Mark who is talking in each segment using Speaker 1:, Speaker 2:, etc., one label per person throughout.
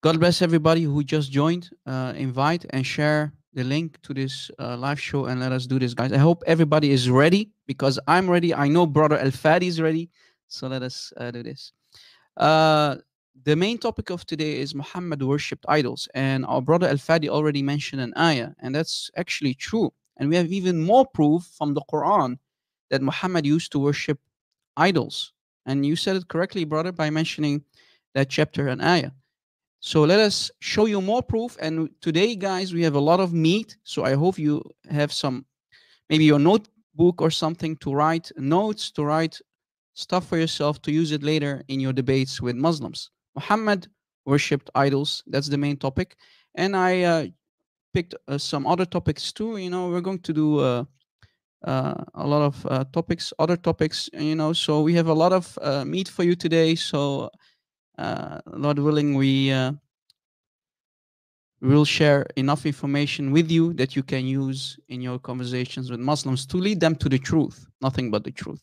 Speaker 1: God bless everybody who just joined. Invite and share the link to this live show and let us do this, guys. I hope everybody is ready because I'm ready. I know Brother Al Fadi is ready. So let us do this. Uh, the main topic of today is Muhammad worshipped idols. And our brother Al Fadi already mentioned an ayah, and that's actually true. And we have even more proof from the Quran that Muhammad used to worship idols. And you said it correctly, brother, by mentioning that chapter and ayah. So let us show you more proof. And today, guys, we have a lot of meat. So I hope you have some, maybe your notebook or something to write notes, to write stuff for yourself to use it later in your debates with Muslims. Muhammad worshipped idols. That's the main topic. And I picked some other topics too. We're going to do a lot of topics, other topics, so we have a lot of meat for you today. So, Lord willing, we will share enough information with you that you can use in your conversations with Muslims to lead them to the truth, nothing but the truth.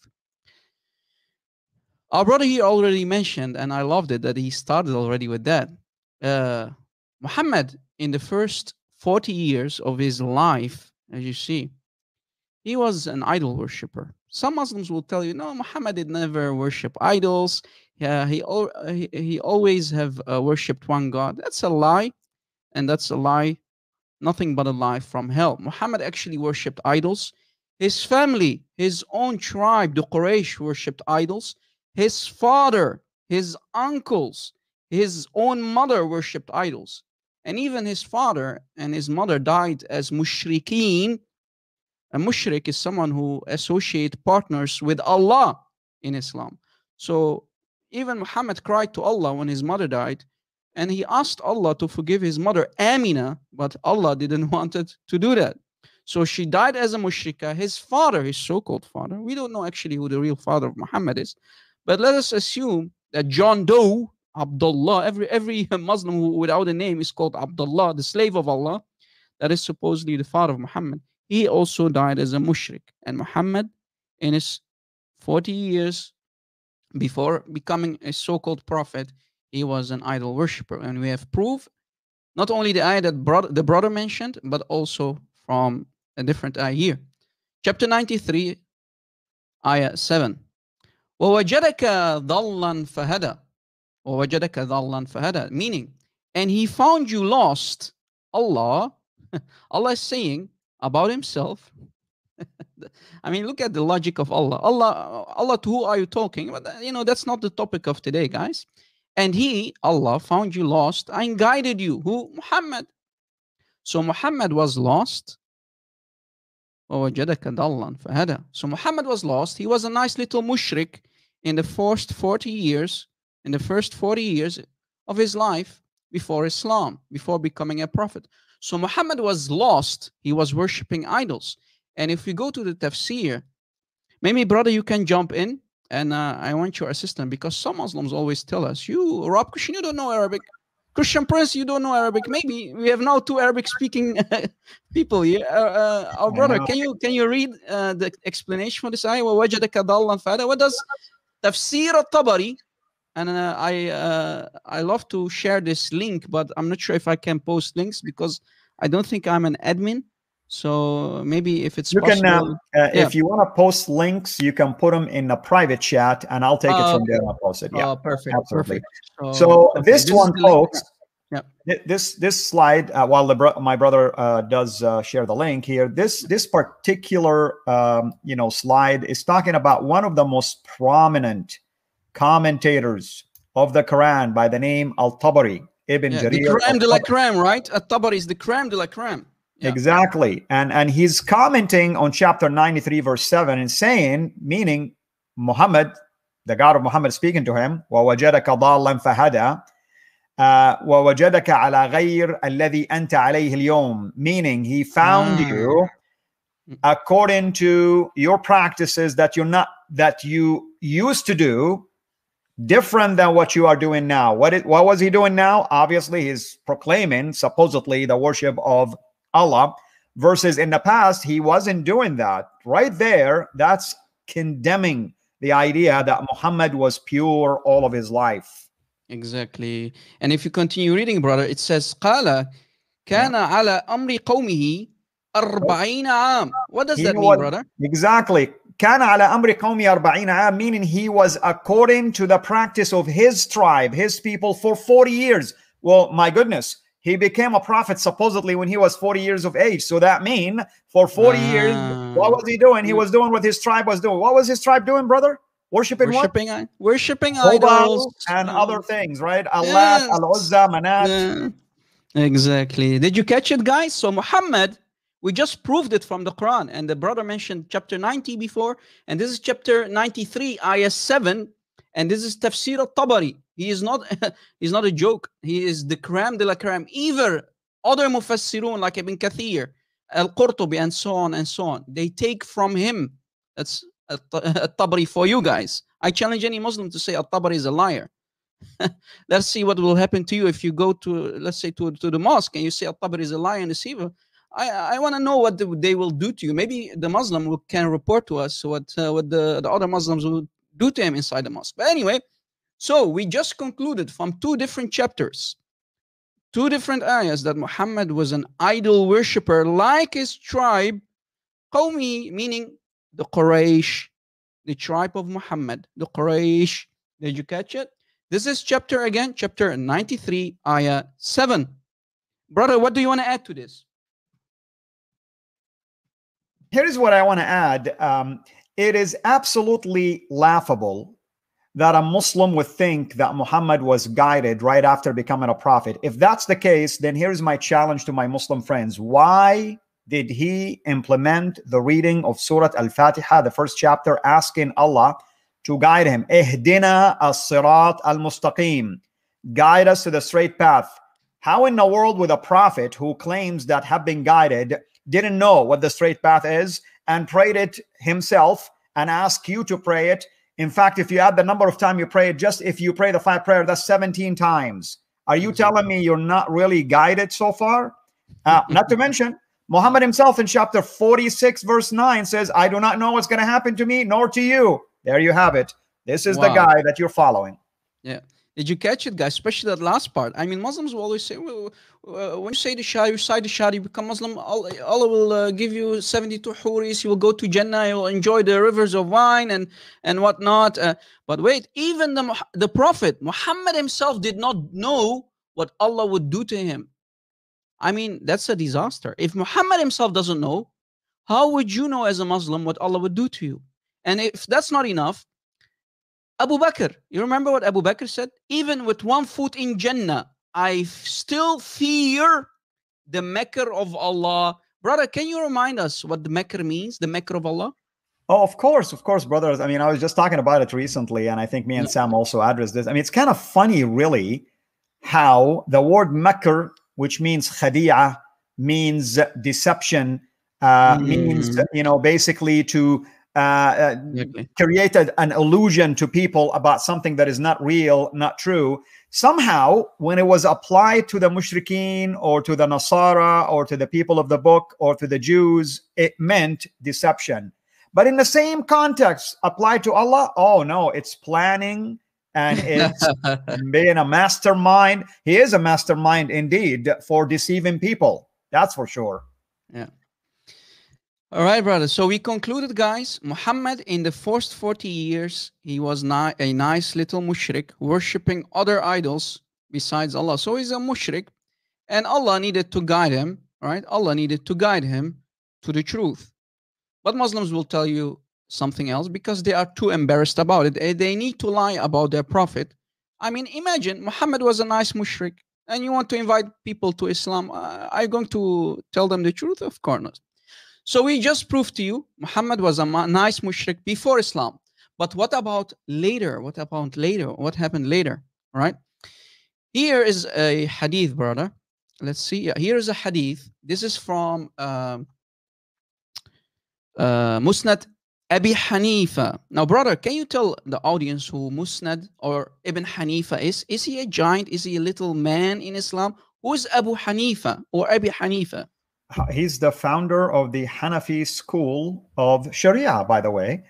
Speaker 1: Our brother here already mentioned, and I loved it that he started already with that. Uh, Muhammad, in the first 40 years of his life, as you see, he was an idol worshiper. Some Muslims will tell you, no, Muhammad did never worship idols. Yeah, he always have worshipped one God. That's a lie, and that's a lie, nothing but a lie from hell. Muhammad actually worshipped idols. His family, his own tribe, the Quraysh, worshipped idols. His father, his uncles, his own mother worshipped idols. And even his father and his mother died as mushrikeen. A mushrik is someone who associate partners with Allah in Islam. So even Muhammad cried to Allah when his mother died, and he asked Allah to forgive his mother Amina, but Allah didn't want it to do that. So she died as a mushrika. His father, his so-called father, we don't know actually who the real father of Muhammad is, but let us assume that John Doe, Abdullah, every Muslim who without a name is called Abdullah, the slave of Allah, that is supposedly the father of Muhammad. He also died as a mushrik. And Muhammad, in his 40 years before becoming a so-called prophet, he was an idol worshiper. And we have proof, not only the ayah that the brother mentioned, but also from a different ayah here. Chapter 93, ayah 7. وَوَجَدَكَ ضَلًّا فَهَدَى. وَوَجَدَكَ ضَلًّا فَهَدَى. Meaning, and he found you lost. Allah is saying about himself. I mean, look at the logic of Allah. Allah, to who are you talking? But that's not the topic of today, guys. And he, Allah, found you lost and guided you. Who? Muhammad. So Muhammad was lost. وَوَجَدَكَ ضَلًّا فَهَدَى. So Muhammad was lost. He was a nice little mushrik in the first 40 years, of his life before Islam, before becoming a prophet. So Muhammad was lost. He was worshipping idols. And if we go to the tafsir, maybe, brother, you can jump in, and I want your assistance, because some Muslims always tell us, you, Rob Christian, you don't know Arabic. Christian Prince, you don't know Arabic. Maybe we have now two Arabic-speaking people here. Our brother, can you read the explanation for this ayah? وَوَجَدَكَ ضَلًّا فَهَدَى. What does tafsir al-Tabari? And I love to share this link, but I'm not sure if I can post links because I don't think I'm an admin. So maybe if it's possible.
Speaker 2: If you want to post links, you can put them in a private chat, and I'll take it from there and I'll post it. Yeah,
Speaker 1: perfect.
Speaker 2: Absolutely.
Speaker 1: Perfect.
Speaker 2: So this one, folks, this slide, while my brother does share the link here, this particular slide is talking about one of the most prominent commentators of the Quran by the name Al-Tabari, Ibn Jarir.
Speaker 1: The crème de la crème, right? Al-Tabari is the crème de la crème.
Speaker 2: Yeah. Exactly. And he's commenting on chapter 93, verse 7, and saying, meaning Muhammad, the God of Muhammad speaking to him, وَوَجَدَكَ ضَالًّا فَهَدَى وَوَجَدَكَ عَلَى غَيْرِ الَّذِي أَنْتَ عَلَيْهِ الْيَوْمِ, meaning he found you according to your practices that you used to do, different than what you are doing now. What was he doing now? Obviously, he's proclaiming supposedly the worship of Allah, versus in the past he wasn't doing that. Right there, that's condemning the idea that Muhammad was pure all of his life.
Speaker 1: Exactly. And if you continue reading, brother, it says, قال
Speaker 2: Yeah.
Speaker 1: كان على أمر قومه 40 عام. What does
Speaker 2: He
Speaker 1: that mean,
Speaker 2: was
Speaker 1: brother?
Speaker 2: exactly كان على أمر قومي 40 عام, meaning he was according to the practice of his tribe, his people, for 40 years. Well, my goodness, he became a prophet supposedly when he was 40 years of age. So that means for 40 years, what was he doing? He was doing what his tribe was doing. What was his tribe doing, brother? Worshiping what?
Speaker 1: Worshipping idols.
Speaker 2: Hobal and other things, right? Allah,
Speaker 1: Yes.
Speaker 2: Al-Uzza, Manat.
Speaker 1: Yeah. Exactly. Did you catch it, guys? So Muhammad, we just proved it from the Quran, and the brother mentioned chapter 90 before, and this is chapter 93, ayah 7, and this is tafsir al-Tabari. He is not he's not a joke. He is the crème de la crème. Even other mufassirun like Ibn Kathir, al-Qurtubi, and so on and so on, they take from him. That's al-Tabari for you guys. I challenge any Muslim to say al-Tabari is a liar. Let's see what will happen to you if you go to, let's say, to the mosque and you say Al-Tabari is a liar and deceiver. I want to know what they will do to you. Maybe the Muslim can report to us what the other Muslims will do to him inside the mosque. But anyway, so we just concluded from two different chapters, two different ayahs, that Muhammad was an idol worshipper like his tribe, Qawmi, meaning the Quraysh, the tribe of Muhammad, the Quraysh. Did you catch it? This is chapter again, chapter 93, ayah 7. Brother, what do you want to add to this?
Speaker 2: Here's what I want to add. It is absolutely laughable that a Muslim would think that Muhammad was guided right after becoming a prophet. If that's the case, then here's my challenge to my Muslim friends. Why did he implement the reading of Surah Al-Fatiha, the first chapter, asking Allah to guide him? Ihdina as-sirat al-mustaqim. Guide us to the straight path. How in the world would a prophet who claims that have been guided didn't know what the straight path is and prayed it himself and asked you to pray it? In fact, if you add the number of times you pray it, just if you pray the 5 prayers, that's 17 times. Are you telling me you're not really guided so far? Not to mention, Muhammad himself in chapter 46, verse 9 says, I do not know what's going to happen to me, nor to you. There you have it. This is the guy that you're following.
Speaker 1: Yeah. Did you catch it, guys? Especially that last part. I mean, Muslims will always say, well, when you say the Shah, you recite the Shah, you become Muslim, Allah will give you 72 huris, you will go to Jannah, you will enjoy the rivers of wine and whatnot. But wait, even the Prophet, Muhammad himself, did not know what Allah would do to him. I mean, that's a disaster. If Muhammad himself doesn't know, how would you know as a Muslim what Allah would do to you? And if that's not enough, Abu Bakr, you remember what Abu Bakr said? Even with one foot in Jannah, I still fear the makr of Allah. Brother, can you remind us what the makr means, the makr of Allah?
Speaker 2: Oh, of course, brothers. I mean, I was just talking about it recently, and I think me and Sam also addressed this. I mean, it's kind of funny, really, how the word makr, which means khadi'ah, means deception, means, basically to create an illusion to people about something that is not real, not true. Somehow, when it was applied to the mushrikeen or to the Nasara or to the people of the book or to the Jews, it meant deception. But in the same context, applied to Allah, oh no, it's planning and it's being a mastermind. He is a mastermind indeed for deceiving people. That's for sure.
Speaker 1: Yeah. All right, brother. So we concluded, guys, Muhammad in the first 40 years, he was not a nice little mushrik, worshipping other idols besides Allah. So he's a mushrik, and Allah needed to guide him, right? Allah needed to guide him to the truth. But Muslims will tell you something else because they are too embarrassed about it. They need to lie about their prophet. I mean, imagine Muhammad was a nice mushrik, and you want to invite people to Islam. Are you going to tell them the truth? Of course not. So we just proved to you Muhammad was a nice mushrik before Islam. But what about later? What about later? What happened later? All right. Here is a hadith, brother. Let's see. Here is a hadith. This is from Musnad Abi Hanifa. Now, brother, can you tell the audience who Musnad or Ibn Hanifa is? Is he a giant? Is he a little man in Islam? Who is Abu Hanifa or Abi Hanifa?
Speaker 2: He's the founder of the Hanafi school of Sharia, by the way.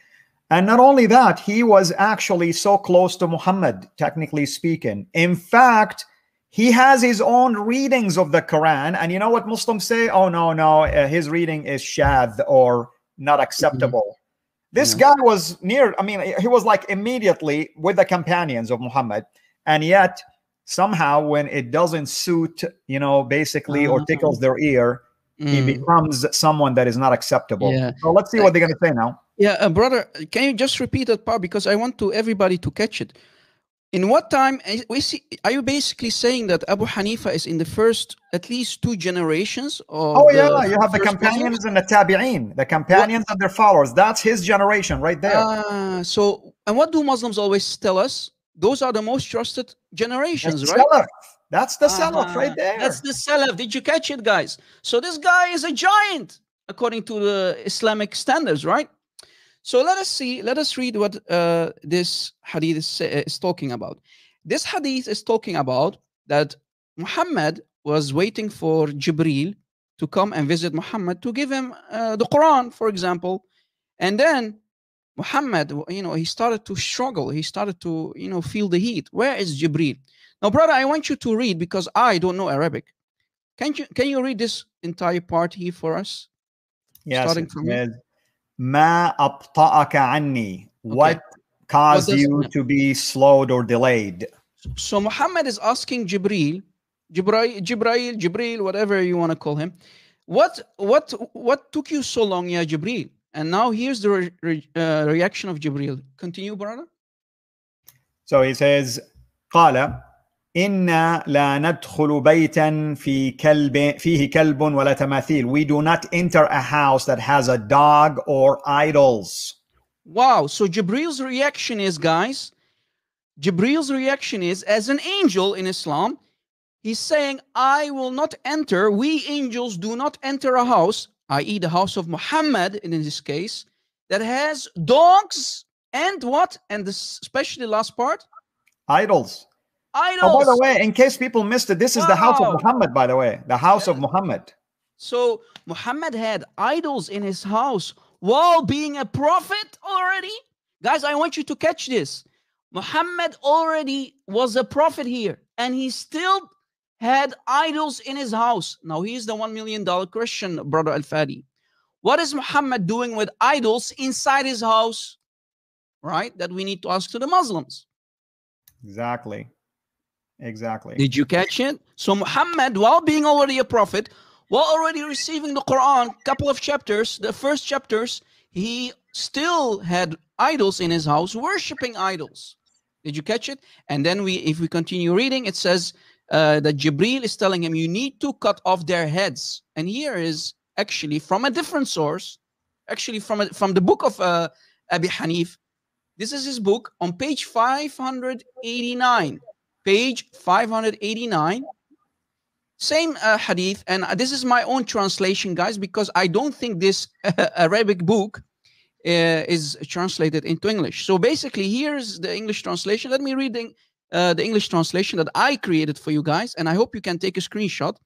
Speaker 2: And not only that, he was actually so close to Muhammad, technically speaking. In fact, he has his own readings of the Quran. And you know what Muslims say? Oh, no, his reading is shadh or not acceptable. This guy was near, I mean, he was like immediately with the companions of Muhammad. And yet, somehow, when it doesn't suit, you know, basically, or tickles their ear, he becomes someone that is not acceptable.
Speaker 1: Yeah.
Speaker 2: So let's see what they're going to say now.
Speaker 1: Yeah, brother, can you just repeat that part, because I want everybody to catch it. In what time are you basically saying that Abu Hanifa is in the first at least 2 generations of
Speaker 2: You have the companions and the tabi'een, the companions and their followers. That's his generation right there.
Speaker 1: So, and what do Muslims always tell us? Those are the most trusted generations, right?
Speaker 2: Salaf. That's the Salaf right there.
Speaker 1: That's the Salaf. Did you catch it, guys? So this guy is a giant according to the Islamic standards, right? So let us read what this hadith is talking about. This hadith is talking about that Muhammad was waiting for Jibreel to come and visit Muhammad to give him the Quran, for example. And then Muhammad, you know, he started to struggle. He started to, you know, feel the heat. Where is Jibreel? Now, brother, I want you to read, because I don't know Arabic. Can you read this entire part here for us?
Speaker 2: Yes.
Speaker 1: Starting from here.
Speaker 2: Ma abta'aka anni. What caused you to be slowed or delayed?
Speaker 1: So Muhammad is asking Jibreel, whatever you want to call him, what took you so long, ya Jibreel? And now here's the reaction of Jibreel. Continue, brother.
Speaker 2: So he says, قال إنا لا ندخل بيتا فيه كلب ولا تماثيل. We do not enter a house that has a dog or idols.
Speaker 1: Wow. So Jibreel's reaction is, guys, as an angel in Islam, he's saying, I will not enter, we angels do not enter a house, i.e. the house of Muhammad in this case, that has dogs and what? And this, especially the last part?
Speaker 2: Idols. Oh, by the way, in case people missed it, this is the house of Muhammad, by the way. The house of Muhammad.
Speaker 1: So Muhammad had idols in his house while being a prophet already? Guys, I want you to catch this. Muhammad already was a prophet here, and he still had idols in his house. Now, here's the $1 million question, brother Al-Fadi. What is Muhammad doing with idols inside his house? Right? That we need to ask to the Muslims.
Speaker 2: Exactly.
Speaker 1: Did you catch it? So Muhammad, while being already a prophet, while already receiving the Quran, couple of chapters, the first chapters, he still had idols in his house, worshiping idols. Did you catch it? And then if we continue reading, it says that Jibreel is telling him, you need to cut off their heads. And here is actually from a different source, actually from the book of Abi Hanif. This is his book on page 589. Page 589. Same hadith. And this is my own translation, guys, because I don't think this Arabic book is translated into English. So basically, here's the English translation. Let me read the English translation that I created for you guys, and I hope you can take a screenshot.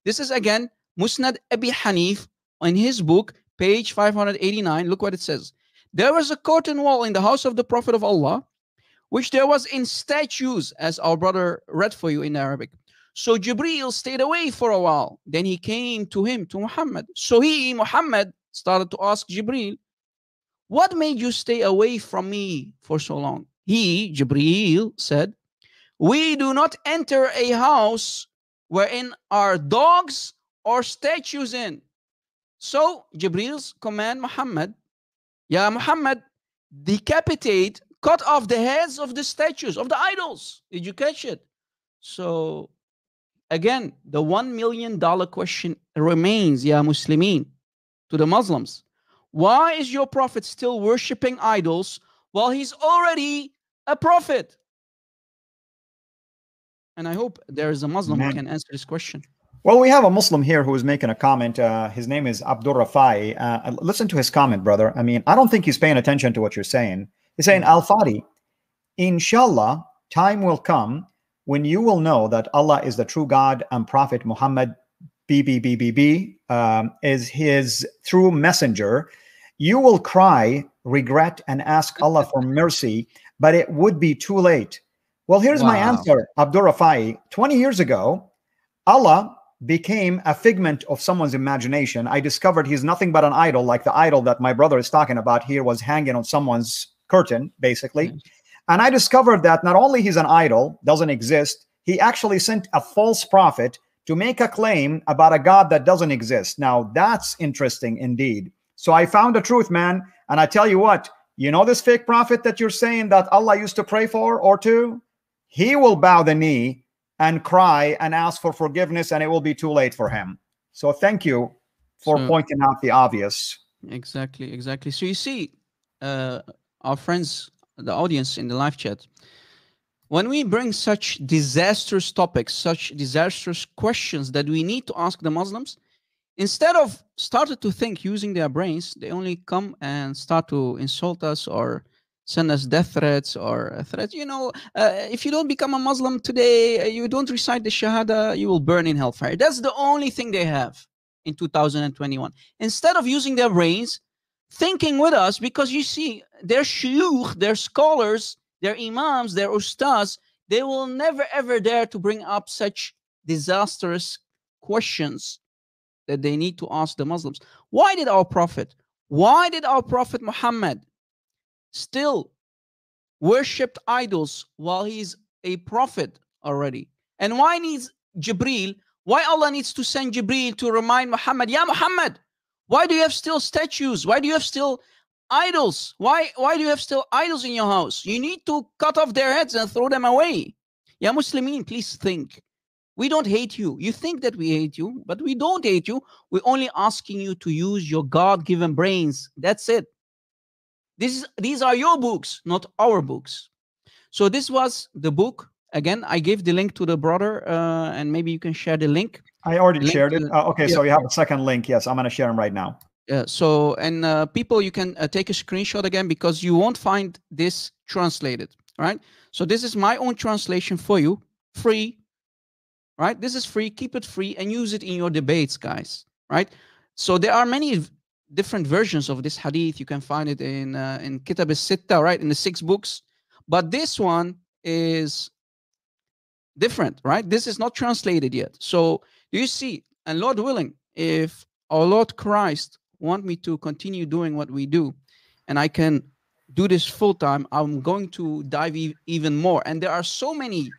Speaker 1: This is, again, Musnad Abi Hanif in his book, page 589. Look what it says. There was a curtain wall in the house of the Prophet of Allah, which there was in statues, as our brother read for you in Arabic. So Jibreel stayed away for a while. Then he came to him, to Muhammad. So Muhammad, started to ask Jibreel, what made you stay away from me for so long? Jibreel, said, we do not enter a house wherein are dogs or statues in. So Jibreel's command Muhammad, Ya Muhammad, decapitate, cut off the heads of the statues, of the idols. Did you catch it? So again, the $1 million question remains, Ya Muslimin, to the Muslims. Why is your prophet still worshiping idols while he's already a prophet? And I hope there is a Muslim who can answer this question.
Speaker 2: Well, we have a Muslim here who is making a comment. His name is Abdur Rafai. Listen to his comment, brother. I mean, I don't think he's paying attention to what you're saying. He's saying, Al-Fadi, inshallah, time will come when you will know that Allah is the true God and Prophet Muhammad is his true messenger. you will cry, regret, and ask Allah for mercy, but it would be too late. Well, here's my
Speaker 1: Wow.
Speaker 2: answer, Abdur Rafai. 20 years ago, Allah became a figment of someone's imagination. I discovered he's nothing but an idol, like the idol that my brother is talking about here was hanging on someone's curtain, basically.
Speaker 1: Yes.
Speaker 2: And I discovered that not only he's an idol, doesn't exist, he actually sent a false prophet to make a claim about a God that doesn't exist. Now, that's interesting indeed. So I found the truth, man. And I tell you what, you know this fake prophet that you're saying that Allah used to pray for or to? He will bow the knee and cry and ask for forgiveness, and it will be too late for him. So thank you for
Speaker 1: So
Speaker 2: pointing out the obvious.
Speaker 1: exactly, exactly. So you see, our friends, the audience in the live chat, when we bring such disastrous topics, such disastrous questions that we need to ask the Muslims, instead of started to think using their brains, they only come and start to insult us or send us death threats or threats. You know, if you don't become a Muslim today, you don't recite the Shahada, you will burn in hellfire. That's the only thing they have in 2021. Instead of using their brains, thinking with us, because you see, their shuyukh, their scholars, their imams, their ustaz, they will never ever dare to bring up such disastrous questions that they need to ask the Muslims. Why did our Prophet Muhammad still worshipped idols while he's a prophet already? And why needs Jibreel? Why Allah needs to send Jibreel to remind Muhammad, Ya Muhammad, why do you have still statues? Why do you have still idols? Why do you have still idols in your house? You need to cut off their heads and throw them away. Ya Muslimin, please think. We don't hate you. You think that we hate you, but we don't hate you. We're only asking you to use your God-given brains. That's it. These are your books, not our books. So this was the book. Again, I gave the link to the brother, and maybe you can share the link.
Speaker 2: I already
Speaker 1: The link
Speaker 2: shared it.
Speaker 1: to
Speaker 2: Okay,
Speaker 1: yeah,
Speaker 2: so you have a second link. Yes, I'm going to share them right now.
Speaker 1: so, and people, you can take a screenshot again because you won't find this translated. All right. So this is my own translation for you, free. Right? This is free. Keep it free and use it in your debates, guys. Right? So there are many different versions of this hadith. You can find it in Kitab al-Sitta, right? In the 6 books. But this one is different, right? This is not translated yet. So do you see? And Lord willing, if our Lord Christ want me to continue doing what we do, and I can do this full time, I'm going to dive even more. And there are so many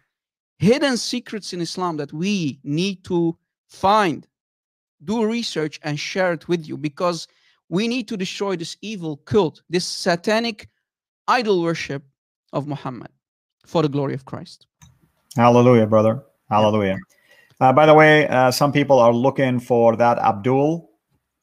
Speaker 1: hidden secrets in Islam that we need to find, do research, and share it with you, because we need to destroy this evil cult, this satanic idol worship of Muhammad for the glory of Christ.
Speaker 2: Hallelujah, brother. Hallelujah. By the way, some people are looking for that Abdul.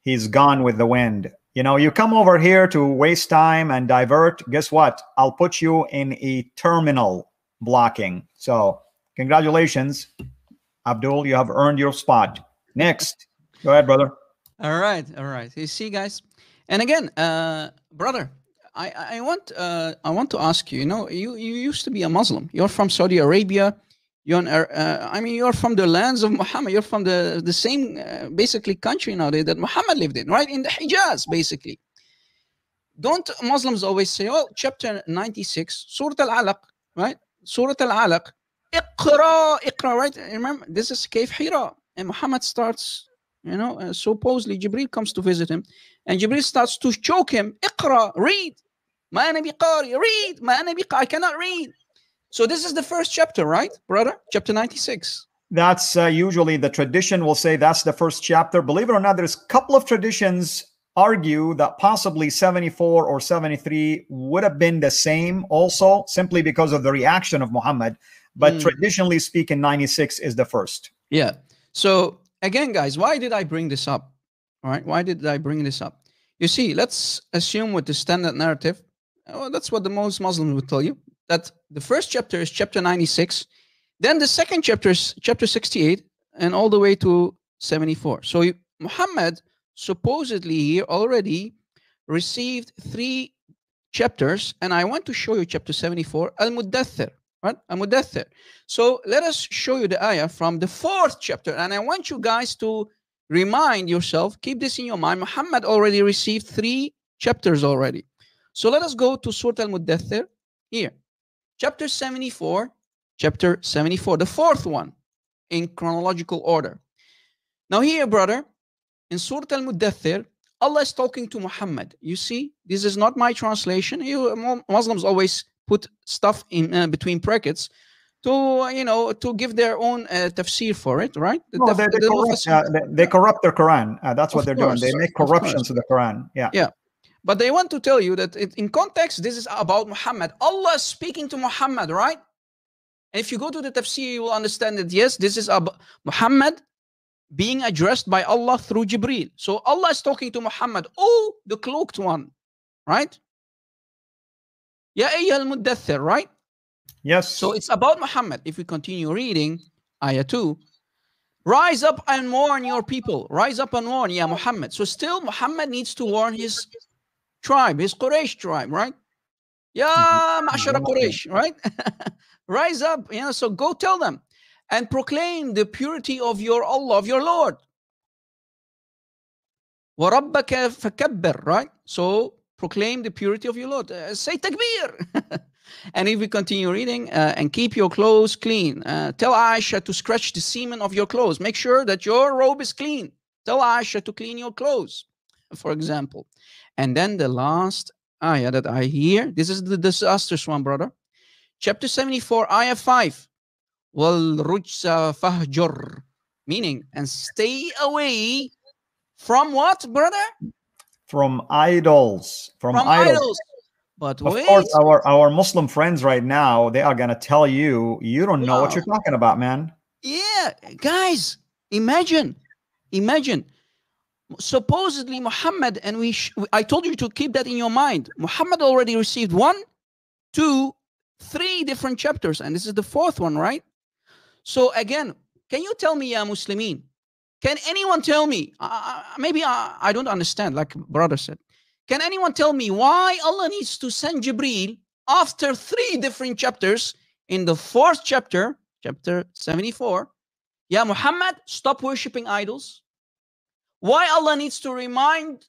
Speaker 2: He's gone with the wind. You know, you come over here to waste time and divert. Guess what? I'll put you in a terminal blocking. So congratulations, Abdul. You have earned your spot. Next. Go ahead, brother.
Speaker 1: All right. All right. You see, guys. And again, brother, I want to ask you, you know, you used to be a Muslim. You're from Saudi Arabia. You're from the lands of Muhammad. You're from the same basically country nowadays that Muhammad lived in, right? In the Hijaz, basically. Don't Muslims always say, oh, chapter 96, Surah Al-Alaq, right? Surah Al-Alaq, Iqra, right? Remember, this is Cave Hira. And Muhammad starts, you know, supposedly Jibreel comes to visit him. And Jibreel starts to choke him. Iqra, read. Ma ana biqari, read. Ma ana biqari, I cannot read. So this is the first chapter, right, brother? Chapter 96.
Speaker 2: That's usually the tradition will say that's the first chapter. Believe it or not, there's a couple of traditions argue that possibly 74 or 73 would have been the same also, simply because of the reaction of Muhammad. But traditionally speaking, 96 is the first.
Speaker 1: Yeah. So again, guys, why did I bring this up? All right. Why did I bring this up? You see, let's assume with the standard narrative, well, that's what the most Muslims would tell you, that the first chapter is chapter 96. Then the second chapter is chapter 68 and all the way to 74. So Muhammad supposedly here already received 3 chapters. And I want to show you chapter 74, Al-Muddathir. Right? Al-Muddathir. So let us show you the ayah from the 4th chapter. And I want you guys to remind yourself, keep this in your mind. Muhammad already received 3 chapters already. So let us go to Surah Al-Muddathir here. Chapter 74, the fourth one in chronological order. Now here, brother, in Surah Al-Muddathir, Allah is talking to Muhammad. You see, this is not my translation. Muslims always put stuff in between brackets to give their own tafsir for it, right?
Speaker 2: No, they corrupt their Quran. That's what they're doing. They make corruptions to the Quran.
Speaker 1: Yeah. But they want to tell you that in context, this is about Muhammad. Allah is speaking to Muhammad, right? And if you go to the tafsir, you will understand that, yes, this is about Muhammad being addressed by Allah through Jibreel. So Allah is talking to Muhammad, oh, the cloaked one, right? Ya ayyuhal muddathir, right?
Speaker 2: Yes.
Speaker 1: So it's about Muhammad. If we continue reading ayah 2, rise up and warn your people. Rise up and warn, ya Muhammad. So still Muhammad needs to warn his tribe, his Quraysh tribe, right? Ya ma'ashara Quraysh, right? Rise up, so go tell them and proclaim the purity of your Allah, of your Lord. وَرَبَّكَ فَكَبِّرْ, right? So proclaim the purity of your Lord. Say takbir. And if we continue reading, and keep your clothes clean. Tell Aisha to scratch the semen of your clothes. Make sure that your robe is clean. Tell Aisha to clean your clothes, for example. And then the last ayah that I hear, this is the disastrous one, brother. Chapter 74, ayah 5. وَالرُّجْسَ فَهْجُرْ, meaning, and stay away from what, brother?
Speaker 2: From idols. From idols.
Speaker 1: But
Speaker 2: of course, our Muslim friends right now, they are going to tell you, you don't know what you're talking about, man.
Speaker 1: Yeah, guys, imagine. Supposedly Muhammad, and I told you to keep that in your mind. Muhammad already received 1, 2, 3 different chapters, and this is the fourth one, right? So again, can you tell me, ya Muslimin? Can anyone tell me? Maybe I don't understand, like brother said. Can anyone tell me why Allah needs to send Jibreel after 3 different chapters in the 4th chapter, chapter 74? Ya Muhammad, stop worshipping idols. Why Allah needs to remind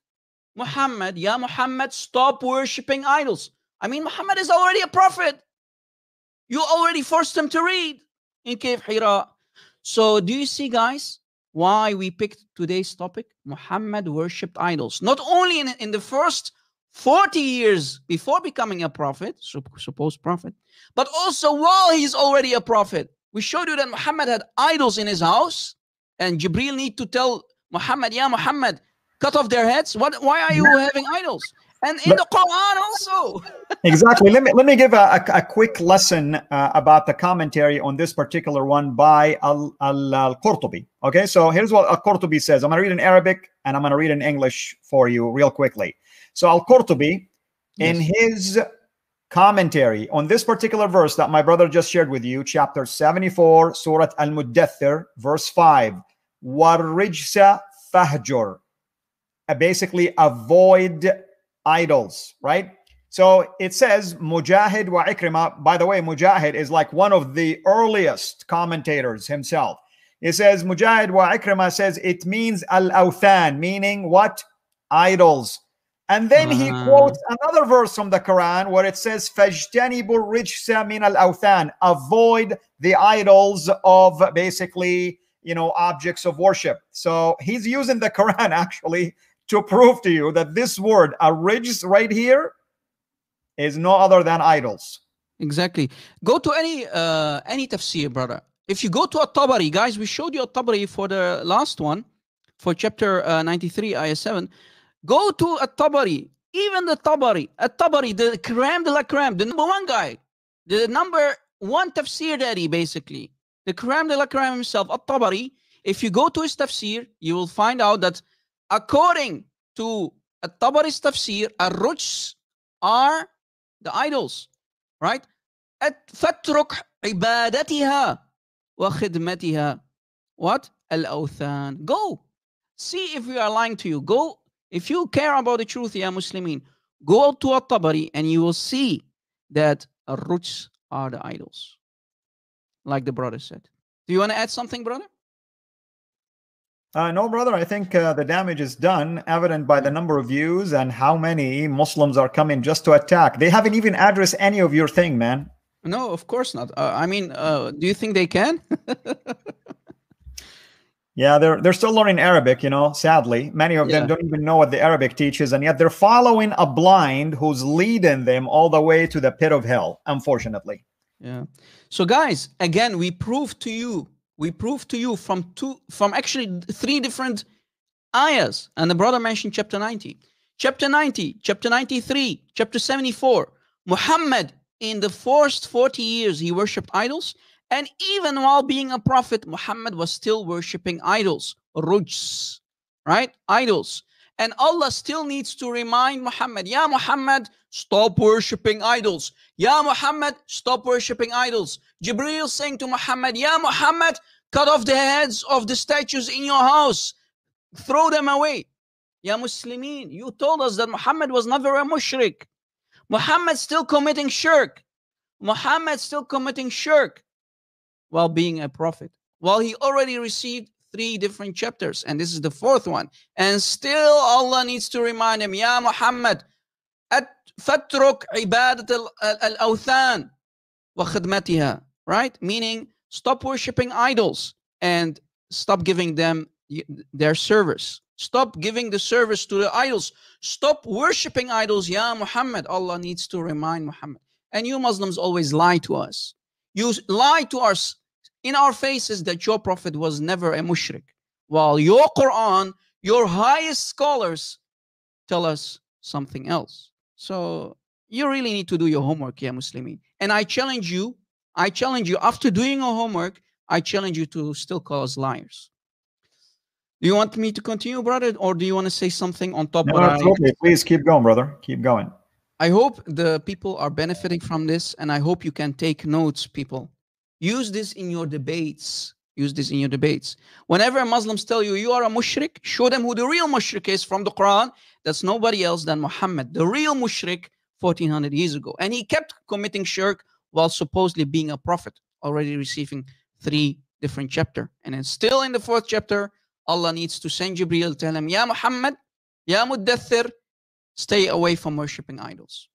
Speaker 1: Muhammad, Ya Muhammad, stop worshipping idols. I mean, Muhammad is already a prophet. You already forced him to read in Cave Hira. So do you see, guys, why we picked today's topic? Muhammad worshipped idols. Not only in the first 40 years before becoming a prophet, supposed prophet, but also while he's already a prophet. We showed you that Muhammad had idols in his house, and Jibreel need to tell Muhammad, Ya Muhammad, cut off their heads. Why are you having idols? And in the Quran also.
Speaker 2: Exactly. Let me give a quick lesson about the commentary on this particular one by Al-Qurtubi. Okay, so here's what Al-Qurtubi says. I'm going to read in Arabic and I'm going to read in English for you real quickly. So Al-Qurtubi, in his commentary on this particular verse that my brother just shared with you, chapter 74, Surah Al-Muddathir, verse 5, وَالرِّجْسَ فَهْجُرْ, basically avoid idols, right? So it says Mujahid wa Ikrimah. By the way, Mujahid is like one of the earliest commentators himself. It says Mujahid wa Ikrimah says it means al-awthan, meaning what? Idols. And then he quotes another verse from the Quran where it says فَاجْتَنِبُوا الرِّجْسَ مِنَ الْأَوْثَانِ, avoid the idols of basically, objects of worship. So he's using the Quran actually to prove to you that this word, rijs, right here, is no other than idols.
Speaker 1: Exactly. Go to any tafsir, brother. If you go to At-Tabari, guys, we showed you At-Tabari for the last one, for chapter 93, ayah 7. Go to At-Tabari. Even the Tabari, At-Tabari, the crème de la crème, the number 1 guy, the number 1 tafsir daddy, basically, the crème de la crème himself, At-Tabari. If you go to his tafsir, you will find out that according to At-Tabari's tafsir, ar-rujs are the idols, right? فَاتْرُكْ عِبَادَتِهَا وَخِدْمَتِهَا. What? Al-awthan. Go. See if we are lying to you. Go. If you care about the truth, ya Muslimin, go to At-Tabari and you will see that ar-rujs are the idols. Like the brother said. Do you want to add something, brother?
Speaker 2: No, brother, I think the damage is done, evident by the number of views and how many Muslims are coming just to attack. They haven't even addressed any of your thing, man.
Speaker 1: No, of course not. I mean, do you think they can?
Speaker 2: Yeah, they're still learning Arabic, sadly. Many of them
Speaker 1: Yeah.
Speaker 2: don't even know what the Arabic teaches, and yet they're following a blind who's leading them all the way to the pit of hell, unfortunately.
Speaker 1: Yeah. So guys, again, we proved to you from actually three different ayahs. And the brother mentioned chapter 90. Chapter 90, chapter 93, chapter 74. Muhammad, in the first 40 years, he worshipped idols. And even while being a prophet, Muhammad was still worshipping idols, rujs, right? Idols. And Allah still needs to remind Muhammad, Ya Muhammad, stop worshipping idols. Ya Muhammad, stop worshipping idols. Jibreel saying to Muhammad, Ya Muhammad, cut off the heads of the statues in your house. Throw them away. Ya Muslimin, you told us that Muhammad was never a mushrik. Muhammad still committing shirk. Muhammad still committing shirk while being a prophet. While he already received 3 different chapters, and this is the 4th one. And still Allah needs to remind him, Ya Muhammad, fatruk ibadat al-awthan wa khidmatiha. Right? Meaning, stop worshipping idols and stop giving them their service. Stop giving the service to the idols. Stop worshipping idols, Ya Muhammad. Allah needs to remind Muhammad. And you Muslims always lie to us. You lie to us in our faces that your prophet was never a mushrik. While your Quran, your highest scholars tell us something else. So you really need to do your homework, Ya Muslimin. And I challenge you, after doing your homework, I challenge you to still call us liars. Do you want me to continue, brother, or do you want to say something on top
Speaker 2: No,
Speaker 1: what I...
Speaker 2: absolutely. Please keep going, brother. Keep going.
Speaker 1: I hope the people are benefiting from this, and I hope you can take notes, people. Use this in your debates. Use this in your debates. Whenever Muslims tell you are a mushrik, show them who the real mushrik is from the Quran. That's nobody else than Muhammad, the real mushrik 1400 years ago. And he kept committing shirk while supposedly being a prophet, already receiving 3 different chapters. And then still in the 4th chapter, Allah needs to send Jibreel to tell him, Ya Muhammad, Ya Muddathir, stay away from worshipping idols.